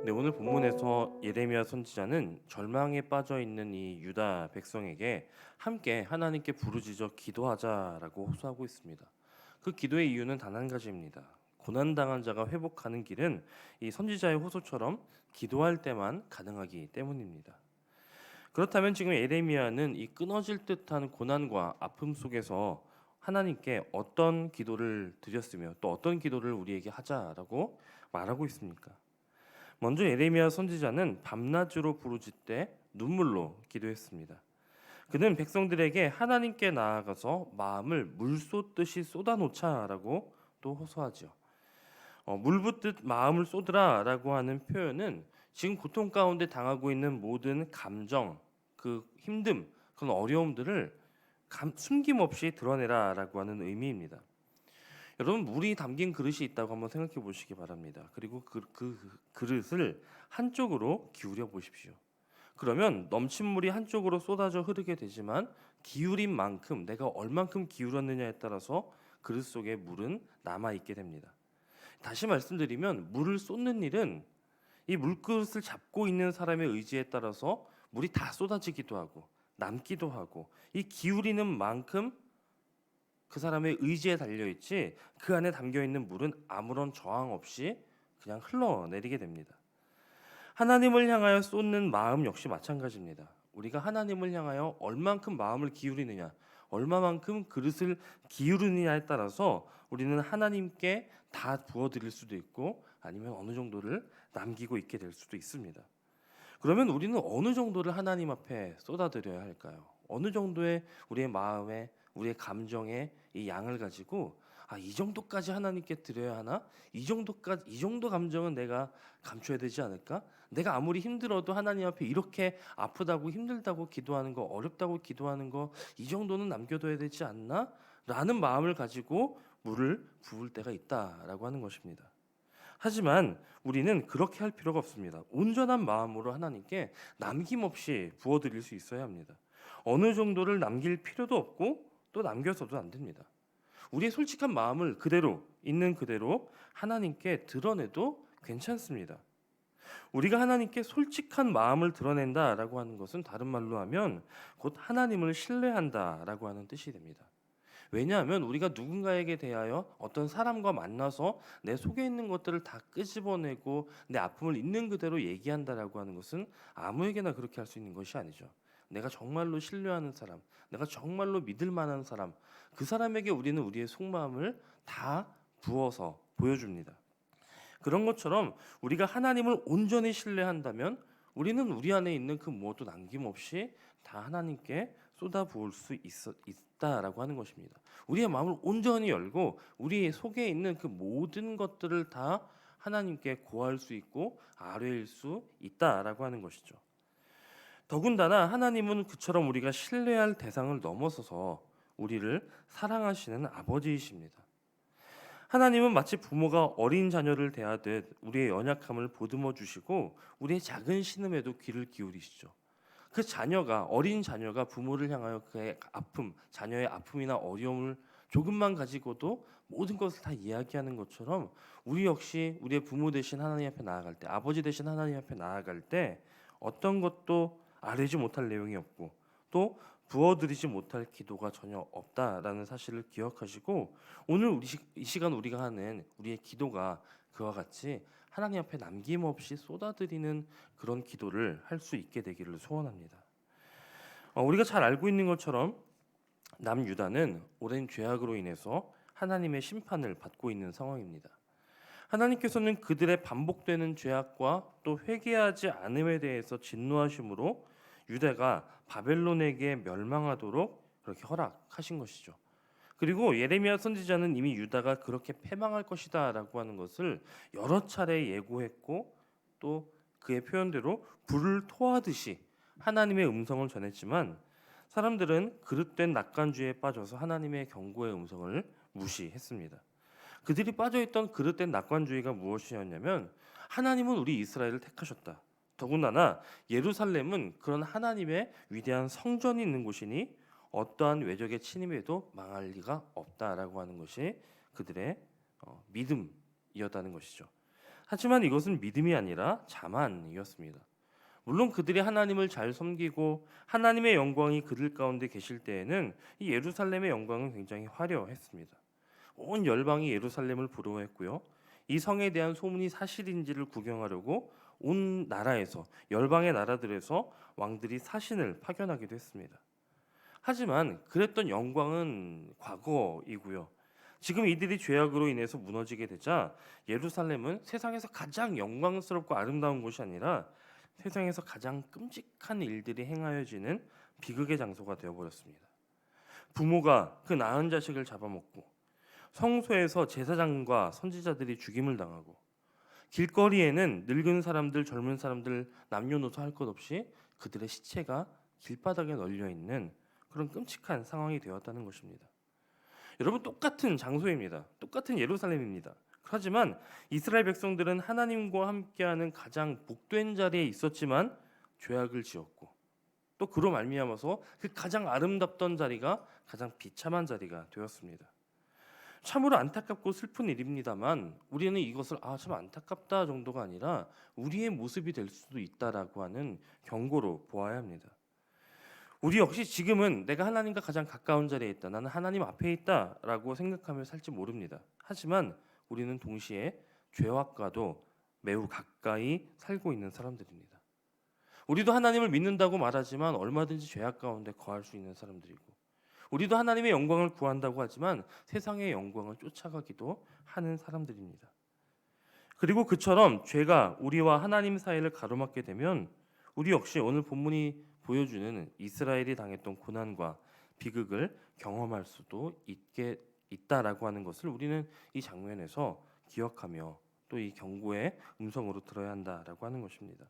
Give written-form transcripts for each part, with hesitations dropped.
네, 오늘 본문에서 예레미야 선지자는 절망에 빠져 있는 이 유다 백성에게 함께 하나님께 부르짖어 기도하자라고 호소하고 있습니다. 그 기도의 이유는 단 한 가지입니다. 고난 당한 자가 회복하는 길은 이 선지자의 호소처럼 기도할 때만 가능하기 때문입니다. 그렇다면 지금 예레미야는 이 끊어질 듯한 고난과 아픔 속에서 하나님께 어떤 기도를 드렸으며 또 어떤 기도를 우리에게 하자라고 말하고 있습니까? 먼저 예레미야 선지자는 밤낮으로 부르짖되 눈물로 기도했습니다. 그는 백성들에게 하나님께 나아가서 마음을 물 쏟듯이 쏟아놓자라고 또 호소하죠. 물 붓듯 마음을 쏟으라라고 하는 표현은 지금 고통 가운데 당하고 있는 모든 감정, 그 힘듦, 그런 어려움들을 숨김없이 드러내라라고 하는 의미입니다. 여러분, 물이 담긴 그릇이 있다고 한번 생각해 보시기 바랍니다. 그리고 그 그릇을 한쪽으로 기울여 보십시오. 그러면 넘친 물이 한쪽으로 쏟아져 흐르게 되지만 기울인 만큼 내가 얼만큼 기울였느냐에 따라서 그릇 속에 물은 남아 있게 됩니다. 다시 말씀드리면 물을 쏟는 일은 이 물그릇을 잡고 있는 사람의 의지에 따라서 물이 다 쏟아지기도 하고 남기도 하고, 이 기울이는 만큼 그 사람의 의지에 달려있지 그 안에 담겨있는 물은 아무런 저항 없이 그냥 흘러내리게 됩니다. 하나님을 향하여 쏟는 마음 역시 마찬가지입니다. 우리가 하나님을 향하여 얼만큼 마음을 기울이느냐, 얼마만큼 그릇을 기울이느냐에 따라서 우리는 하나님께 다 부어드릴 수도 있고 아니면 어느 정도를 남기고 있게 될 수도 있습니다. 그러면 우리는 어느 정도를 하나님 앞에 쏟아드려야 할까요? 어느 정도의 우리의 마음에, 우리의 감정에 이 양을 가지고 이 정도까지 하나님께 드려야 하나? 이 정도 감정은 내가 감춰야 되지 않을까? 내가 아무리 힘들어도 하나님 앞에 이렇게 아프다고 힘들다고 기도하는 거, 어렵다고 기도하는 거, 이 정도는 남겨둬야 되지 않나? 라는 마음을 가지고 물을 부을 때가 있다라고 하는 것입니다. 하지만 우리는 그렇게 할 필요가 없습니다. 온전한 마음으로 하나님께 남김없이 부어드릴 수 있어야 합니다. 어느 정도를 남길 필요도 없고 또 남겨서도 안 됩니다. 우리의 솔직한 마음을 그대로 있는 그대로 하나님께 드러내도 괜찮습니다. 우리가 하나님께 솔직한 마음을 드러낸다라고 하는 것은 다른 말로 하면 곧 하나님을 신뢰한다라고 하는 뜻이 됩니다. 왜냐하면 우리가 누군가에게 대하여 어떤 사람과 만나서 내 속에 있는 것들을 다 끄집어내고 내 아픔을 있는 그대로 얘기한다라고 하는 것은 아무에게나 그렇게 할 수 있는 것이 아니죠. 내가 정말로 신뢰하는 사람, 내가 정말로 믿을 만한 사람, 그 사람에게 우리는 우리의 속마음을 다 부어서 보여줍니다. 그런 것처럼 우리가 하나님을 온전히 신뢰한다면 우리는 우리 안에 있는 그 무엇도 남김없이 다 하나님께 쏟아부을 수 있다라고 하는 것입니다. 우리의 마음을 온전히 열고 우리 속에 있는 그 모든 것들을 다 하나님께 고할 수 있고 아뢰일 수 있다라고 하는 것이죠. 더군다나 하나님은 그처럼 우리가 신뢰할 대상을 넘어서서 우리를 사랑하시는 아버지이십니다. 하나님은 마치 부모가 어린 자녀를 대하듯 우리의 연약함을 보듬어 주시고 우리의 작은 신음에도 귀를 기울이시죠. 그 자녀가, 어린 자녀가 부모를 향하여 그의 아픔, 자녀의 아픔이나 어려움을 조금만 가지고도 모든 것을 다 이야기하는 것처럼 우리 역시 우리의 부모 되신 하나님 앞에 나아갈 때, 아버지 되신 하나님 앞에 나아갈 때 어떤 것도 아뢰지 못할 내용이 없고 또 부어드리지 못할 기도가 전혀 없다라는 사실을 기억하시고 오늘 이 시간 우리가 하는 우리의 기도가 그와 같이 하나님 앞에 남김없이 쏟아드리는 그런 기도를 할 수 있게 되기를 소원합니다. 우리가 잘 알고 있는 것처럼 남유다는 오랜 죄악으로 인해서 하나님의 심판을 받고 있는 상황입니다. 하나님께서는 그들의 반복되는 죄악과 또 회개하지 않음에 대해서 진노하심으로 유다가 바벨론에게 멸망하도록 그렇게 허락하신 것이죠. 그리고 예레미야 선지자는 이미 유다가 그렇게 패망할 것이다라고 하는 것을 여러 차례 예고했고 또 그의 표현대로 불을 토하듯이 하나님의 음성을 전했지만 사람들은 그릇된 낙관주의에 빠져서 하나님의 경고의 음성을 무시했습니다. 그들이 빠져있던 그릇된 낙관주의가 무엇이었냐면 하나님은 우리 이스라엘을 택하셨다. 더군다나 예루살렘은 그런 하나님의 위대한 성전이 있는 곳이니 어떠한 외적의 침입에도 망할 리가 없다라고 하는 것이 그들의 믿음이었다는 것이죠. 하지만 이것은 믿음이 아니라 자만이었습니다. 물론 그들이 하나님을 잘 섬기고 하나님의 영광이 그들 가운데 계실 때에는 이 예루살렘의 영광은 굉장히 화려했습니다. 온 열방이 예루살렘을 부러워했고요. 이 성에 대한 소문이 사실인지를 구경하려고 온 나라에서 열방의 나라들에서 왕들이 사신을 파견하기도 했습니다. 하지만 그랬던 영광은 과거이고요. 지금 이들이 죄악으로 인해서 무너지게 되자 예루살렘은 세상에서 가장 영광스럽고 아름다운 곳이 아니라 세상에서 가장 끔찍한 일들이 행하여지는 비극의 장소가 되어버렸습니다. 부모가 그 낳은 자식을 잡아먹고 성소에서 제사장과 선지자들이 죽임을 당하고 길거리에는 늙은 사람들, 젊은 사람들 남녀노소 할 것 없이 그들의 시체가 길바닥에 널려 있는 그런 끔찍한 상황이 되었다는 것입니다. 여러분, 똑같은 장소입니다. 똑같은 예루살렘입니다. 하지만 이스라엘 백성들은 하나님과 함께하는 가장 복된 자리에 있었지만 죄악을 지었고 또 그로 말미암아서 그 가장 아름답던 자리가 가장 비참한 자리가 되었습니다. 참으로 안타깝고 슬픈 일입니다만 우리는 이것을 참 안타깝다 정도가 아니라 우리의 모습이 될 수도 있다라고 하는 경고로 보아야 합니다. 우리 역시 지금은 내가 하나님과 가장 가까운 자리에 있다, 나는 하나님 앞에 있다라고 생각하며 살지 모릅니다. 하지만 우리는 동시에 죄악과도 매우 가까이 살고 있는 사람들입니다. 우리도 하나님을 믿는다고 말하지만 얼마든지 죄악 가운데 거할 수 있는 사람들이고, 우리도 하나님의 영광을 구한다고 하지만 세상의 영광을 쫓아가기도 하는 사람들입니다. 그리고 그처럼 죄가 우리와 하나님 사이를 가로막게 되면 우리 역시 오늘 본문이 보여주는 이스라엘이 당했던 고난과 비극을 경험할 수도 있다라고 하는 것을 우리는 이 장면에서 기억하며 또 이 경고의 음성으로 들어야 한다라고 하는 것입니다.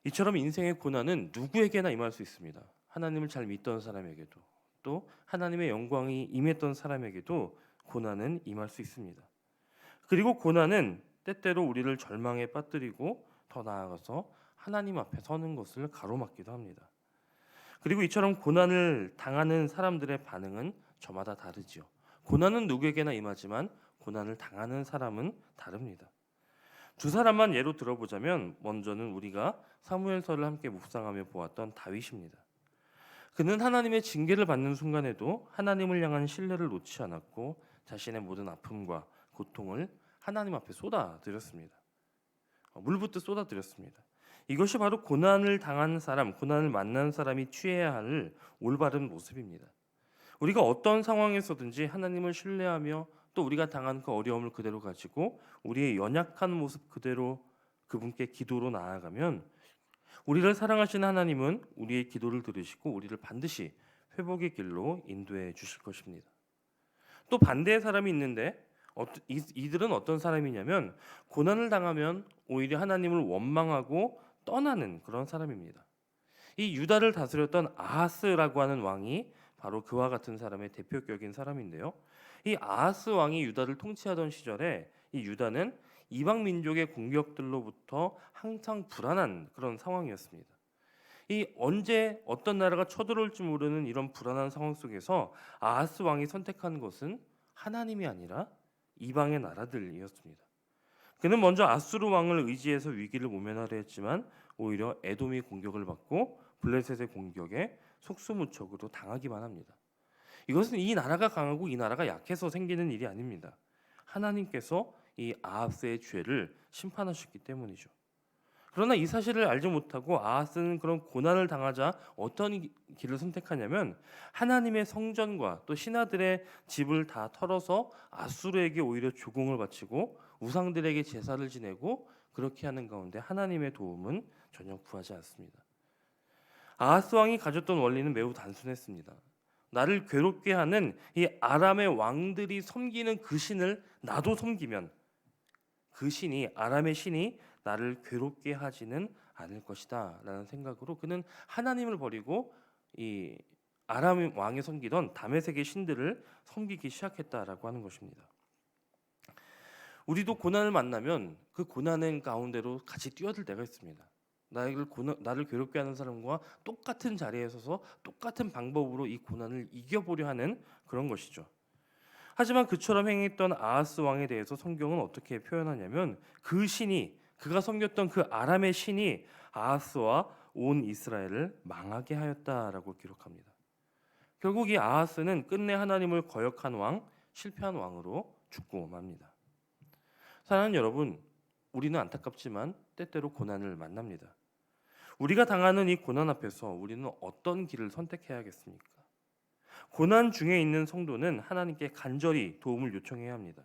이처럼 인생의 고난은 누구에게나 임할 수 있습니다. 하나님을 잘 믿던 사람에게도 또 하나님의 영광이 임했던 사람에게도 고난은 임할 수 있습니다. 그리고 고난은 때때로 우리를 절망에 빠뜨리고 더 나아가서 하나님 앞에 서는 것을 가로막기도 합니다. 그리고 이처럼 고난을 당하는 사람들의 반응은 저마다 다르지요. 고난은 누구에게나 임하지만 고난을 당하는 사람은 다릅니다. 두 사람만 예로 들어보자면 먼저는 우리가 사무엘서를 함께 묵상하며 보았던 다윗입니다. 그는 하나님의 징계를 받는 순간에도 하나님을 향한 신뢰를 놓지 않았고 자신의 모든 아픔과 고통을 하나님 앞에 쏟아드렸습니다. 물붓듯 쏟아드렸습니다. 이것이 바로 고난을 당한 사람, 고난을 만난 사람이 취해야 할 올바른 모습입니다. 우리가 어떤 상황에서든지 하나님을 신뢰하며 또 우리가 당한 그 어려움을 그대로 가지고 우리의 연약한 모습 그대로 그분께 기도로 나아가면 우리를 사랑하시는 하나님은 우리의 기도를 들으시고 우리를 반드시 회복의 길로 인도해 주실 것입니다. 또 반대의 사람이 있는데 이들은 어떤 사람이냐면 고난을 당하면 오히려 하나님을 원망하고 떠나는 그런 사람입니다. 이 유다를 다스렸던 아하스라고 하는 왕이 바로 그와 같은 사람의 대표격인 사람인데요. 이 아하스 왕이 유다를 통치하던 시절에 이 유다는 이방 민족의 공격들로부터 항상 불안한 그런 상황이었습니다. 이 언제 어떤 나라가 쳐들어올지 모르는 이런 불안한 상황 속에서 아하스 왕이 선택한 것은 하나님이 아니라 이방의 나라들이었습니다. 그는 먼저 아수르 왕을 의지해서 위기를 모면하려 했지만 오히려 에돔이 공격을 받고 블레셋의 공격에 속수무책으로 당하기만 합니다. 이것은 이 나라가 강하고 이 나라가 약해서 생기는 일이 아닙니다. 하나님께서 이 아하스의 죄를 심판하셨기 때문이죠. 그러나 이 사실을 알지 못하고 아하스는 그런 고난을 당하자 어떤 길을 선택하냐면 하나님의 성전과 또 신하들의 집을 다 털어서 아수르에게 오히려 조공을 바치고 우상들에게 제사를 지내고 그렇게 하는 가운데 하나님의 도움은 전혀 구하지 않습니다. 아하스 왕이 가졌던 원리는 매우 단순했습니다. 나를 괴롭게 하는 이 아람의 왕들이 섬기는 그 신을 나도 섬기면 그 신이 아람의 신이 나를 괴롭게 하지는 않을 것이다 라는 생각으로 그는 하나님을 버리고 이 아람 왕이 섬기던 다메섹의 신들을 섬기기 시작했다라고 하는 것입니다. 우리도 고난을 만나면 그 고난의 가운데로 같이 뛰어들 때가 있습니다. 나를 괴롭게 하는 사람과 똑같은 자리에 서서 똑같은 방법으로 이 고난을 이겨보려 하는 그런 것이죠. 하지만 그처럼 행했던 아하스 왕에 대해서 성경은 어떻게 표현하냐면 그 신이 그가 섬겼던 그 아람의 신이 아하스와 온 이스라엘을 망하게 하였다라고 기록합니다. 결국 이 아하스는 끝내 하나님을 거역한 왕, 실패한 왕으로 죽고 맙니다. 사랑하는 여러분, 우리는 안타깝지만 때때로 고난을 만납니다. 우리가 당하는 이 고난 앞에서 우리는 어떤 길을 선택해야겠습니까? 고난 중에 있는 성도는 하나님께 간절히 도움을 요청해야 합니다.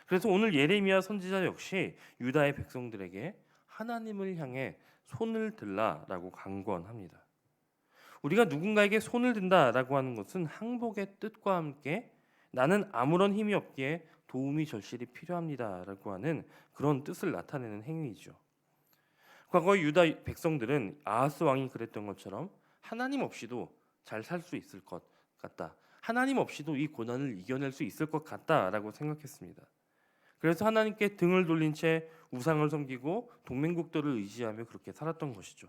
그래서 오늘 예레미야 선지자 역시 유다의 백성들에게 하나님을 향해 손을 들라라고 강권합니다. 우리가 누군가에게 손을 든다라고 하는 것은 항복의 뜻과 함께 나는 아무런 힘이 없기에 도움이 절실히 필요합니다라고 하는 그런 뜻을 나타내는 행위이죠. 과거 유다 백성들은 아하스 왕이 그랬던 것처럼 하나님 없이도 잘 살 수 있을 것 같다. 하나님 없이도 이 고난을 이겨낼 수 있을 것 같다라고 생각했습니다. 그래서 하나님께 등을 돌린 채 우상을 섬기고 동맹국들을 의지하며 그렇게 살았던 것이죠.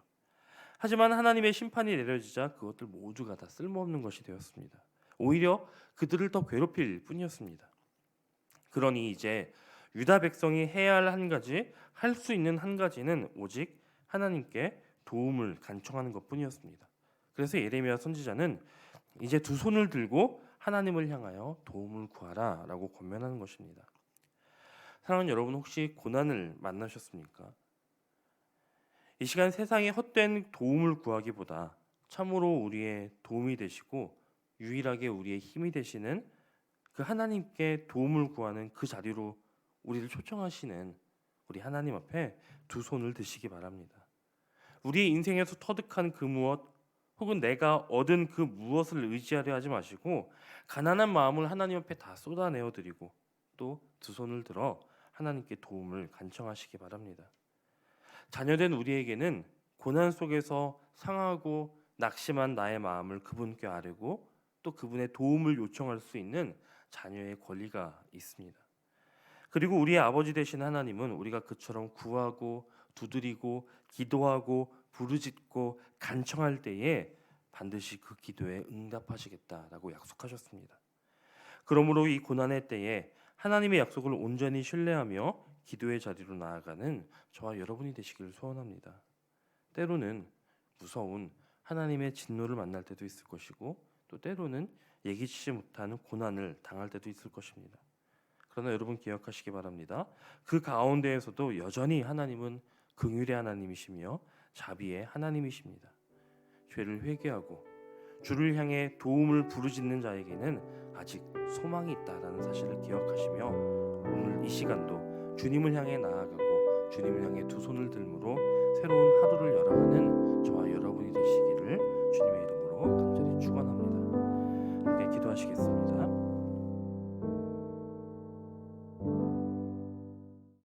하지만 하나님의 심판이 내려지자 그것들 모두가 다 쓸모없는 것이 되었습니다. 오히려 그들을 더 괴롭힐 뿐이었습니다. 그러니 이제 유다 백성이 해야 할 한 가지, 할 수 있는 한 가지는 오직 하나님께 도움을 간청하는 것뿐이었습니다. 그래서 예레미야 선지자는 이제 두 손을 들고 하나님을 향하여 도움을 구하라라고 권면하는 것입니다. 사랑하는 여러분, 혹시 고난을 만나셨습니까? 이 시간 세상에 헛된 도움을 구하기보다 참으로 우리의 도움이 되시고 유일하게 우리의 힘이 되시는 그 하나님께 도움을 구하는 그 자리로 우리를 초청하시는 우리 하나님 앞에 두 손을 드시기 바랍니다. 우리의 인생에서 터득한 그 무엇 혹은 내가 얻은 그 무엇을 의지하려 하지 마시고 가난한 마음을 하나님 앞에 다 쏟아내어 드리고 또 두 손을 들어 하나님께 도움을 간청하시기 바랍니다. 자녀된 우리에게는 고난 속에서 상하고 낙심한 나의 마음을 그분께 아뢰고 또 그분의 도움을 요청할 수 있는 자녀의 권리가 있습니다. 그리고 우리의 아버지 되신 하나님은 우리가 그처럼 구하고 두드리고 기도하고 부르짖고 간청할 때에 반드시 그 기도에 응답하시겠다라고 약속하셨습니다. 그러므로 이 고난의 때에 하나님의 약속을 온전히 신뢰하며 기도의 자리로 나아가는 저와 여러분이 되시길 소원합니다. 때로는 무서운 하나님의 진노를 만날 때도 있을 것이고 또 때로는 예기치 못하는 고난을 당할 때도 있을 것입니다. 그러나 여러분 기억하시기 바랍니다. 그 가운데에서도 여전히 하나님은 긍휼의 하나님이시며 자비의 하나님이십니다. 죄를 회개하고 주를 향해 도움을 부르짖는 자에게는 아직 소망이 있다라는 사실을 기억하시며 오늘 이 시간도 주님을 향해 나아가고 주님을 향해 두 손을 들므로 새로운 하루를 열어